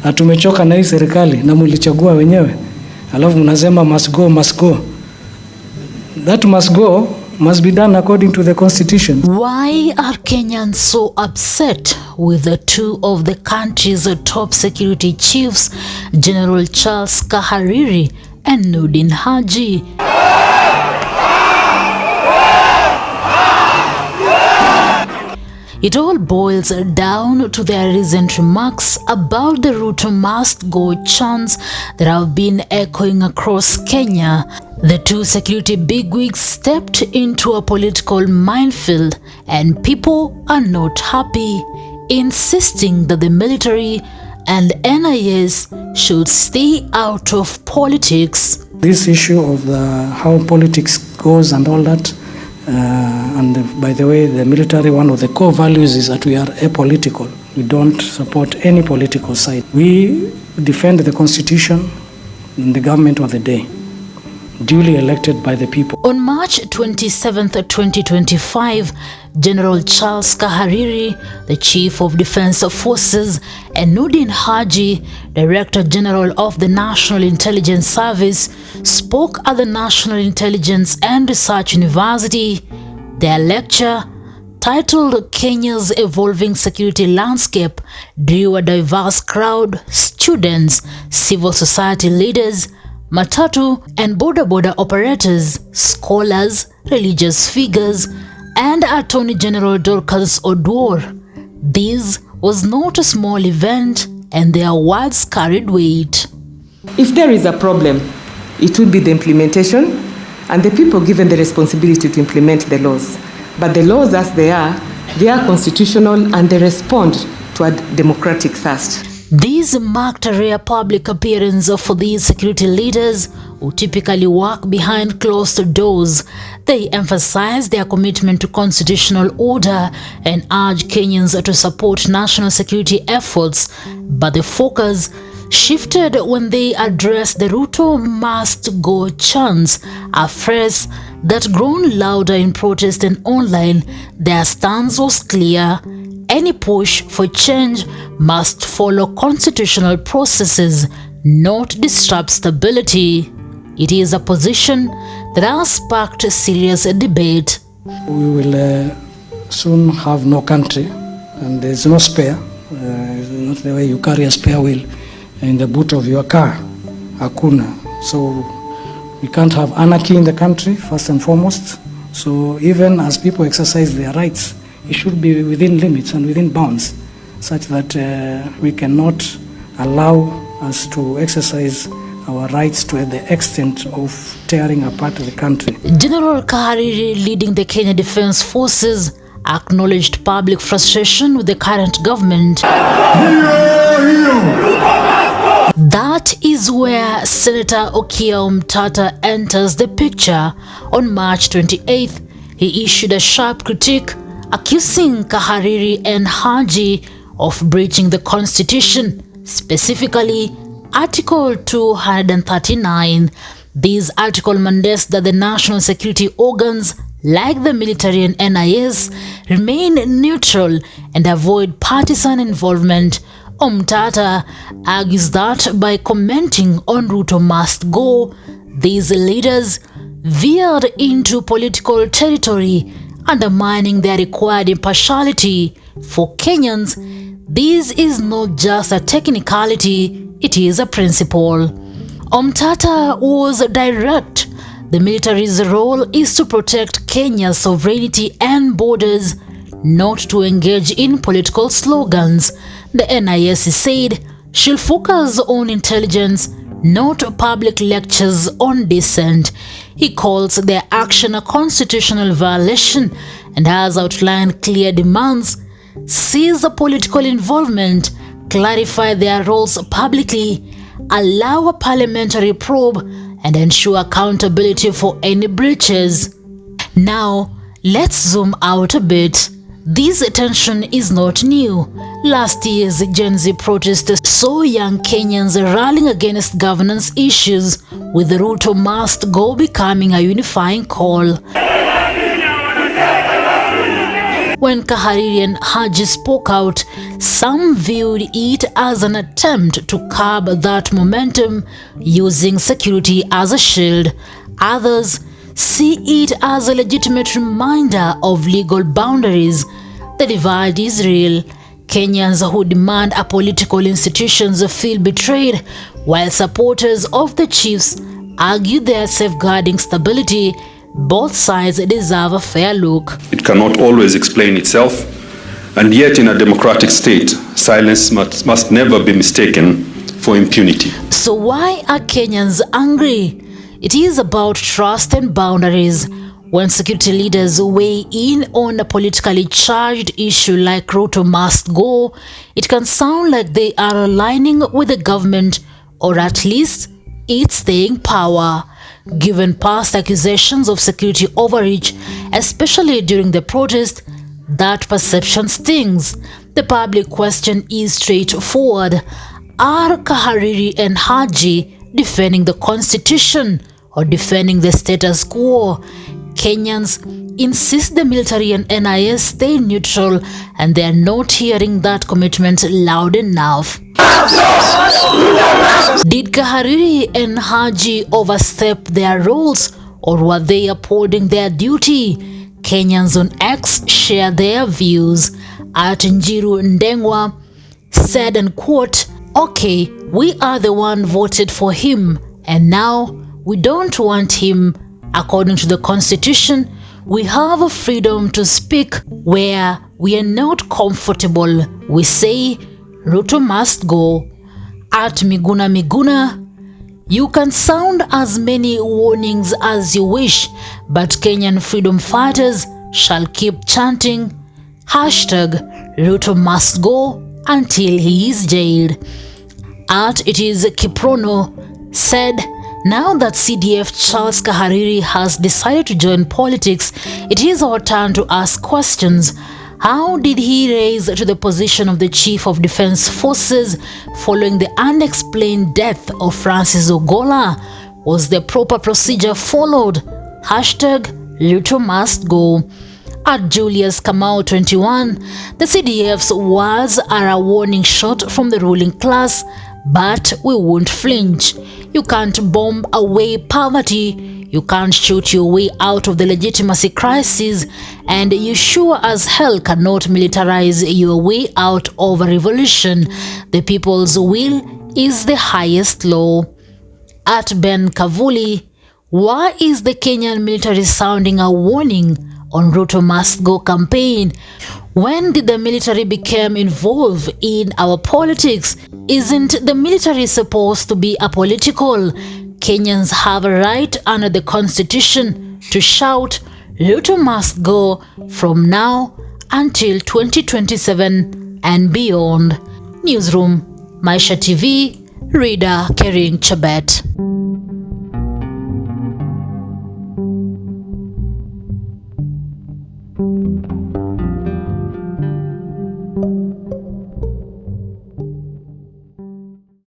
na tumechoka na hii serikali na mlichagua wenyewe, alafu mnasema must go, must go. That must go must be done according to the constitution. Why are Kenyans so upset with the two of the country's top security chiefs, General Charles Kahariri and Noordin Haji? It all boils down to their recent remarks about the Ruto Must Go chants that have been echoing across Kenya. The two security bigwigs stepped into a political minefield, and people are not happy, insisting that the military and NIS should stay out of politics. This issue of how politics goes and all that, and by the way, the military, one of the core values is that we are apolitical. We don't support any political side. We defend the constitution and the government of the day, duly elected by the people. On March 27, 2025, General Charles Kahariri, the Chief of Defense Forces, and Noordin Haji, Director General of the National Intelligence Service, spoke at the National Intelligence and Research University. Their lecture, titled Kenya's Evolving Security Landscape, drew a diverse crowd: students, civil society leaders, matatu and boda operators, scholars, religious figures, and Attorney General Dorcas Oduor. This was not a small event, and their words carried weight. If there is a problem, it will be the implementation and the people given the responsibility to implement the laws. But the laws as they are constitutional and they respond to a democratic thirst. These marked a rare public appearance for these security leaders who typically work behind closed doors. They emphasized their commitment to constitutional order and urged Kenyans to support national security efforts, but the focus shifted when they addressed the Ruto Must Go chants, a phrase that grown louder in protest and online. Their stance was clear: any push for change must follow constitutional processes, not disrupt stability. It is a position that has sparked serious debate. We will soon have no country, and there's no spare. It's not the way you carry a spare wheel in the boot of your car. Hakuna. So we can't have anarchy in the country, first and foremost. So even as people exercise their rights, it should be within limits and within bounds, such that we cannot allow us to exercise our rights to the extent of tearing apart the country. General Kahariri, leading the Kenya Defense Forces, acknowledged public frustration with the current government. That is where Senator Okiya Omtatah enters the picture. On March 28th, he issued a sharp critique, accusing Kahariri and Haji of breaching the constitution, specifically Article 239. This article mandates that the national security organs, like the military and NIS, remain neutral and avoid partisan involvement. Omtatah argues that by commenting on Ruto Must Go, these leaders veered into political territory, undermining their required impartiality. For Kenyans, this is not just a technicality, it is a principle. Omtatah was direct. The military's role is to protect Kenya's sovereignty and borders, not to engage in political slogans. The NIS said she'll focus on intelligence, not public lectures on dissent. He calls their action a constitutional violation and has outlined clear demands: cease the political involvement, clarify their roles publicly, allow a parliamentary probe, and ensure accountability for any breaches. Now, let's zoom out a bit. This tension is not new. Last year's Gen Z protests saw young Kenyans rallying against governance issues, with the Ruto Must Go becoming a unifying call. When Kahariri and Haji spoke out, some viewed it as an attempt to curb that momentum using security as a shield. Others see it as a legitimate reminder of legal boundaries. The divide is real. Kenyans who demand a political institutions feel betrayed, while supporters of the chiefs argue they are safeguarding stability. Both sides deserve a fair look. It cannot always explain itself, and yet in a democratic state, silence must never be mistaken for impunity. So why are Kenyans angry? It is about trust and boundaries. When security leaders weigh in on a politically charged issue like Ruto Must Go, it can sound like they are aligning with the government, or at least its staying power. Given past accusations of security overreach, especially during the protest, that perception stings. The public question is straightforward. Are Kahariri and Haji defending the constitution or defending the status quo? Kenyans insist the military and NIS stay neutral, and they are not hearing that commitment loud enough. Did Kahariri and Haji overstep their roles, or were they upholding their duty? Kenyans on X share their views. At Njiru Ndengwa said, and quote, "Okay, we are the one voted for him, and now we don't want him. According to the constitution, we have a freedom to speak where we are not comfortable. We say Ruto must go." At Miguna, you can sound as many warnings as you wish, but Kenyan freedom fighters shall keep chanting #Ruto must go until he is jailed. At it is Kiprono said, "Now that CDF Charles Kahariri has decided to join politics, it is our turn to ask questions. How did he rise to the position of the Chief of Defense Forces following the unexplained death of Francis Ogola? Was the proper procedure followed? #Ruto must go." At Julius Kamau 21, the CDF's words are a warning shot from the ruling class, but we won't flinch. You can't bomb away poverty. You can't shoot your way out of the legitimacy crisis, and you sure as hell cannot militarize your way out of a revolution. The people's will is the highest law. At Ben Kavuli, why is the Kenyan military sounding a warning on Ruto Must Go campaign? When did the military become involved in our politics? Isn't the military supposed to be apolitical? Kenyans have a right under the constitution to shout Ruto must go from now until 2027 and beyond. Newsroom, Maisha TV, reader carrying Chabet.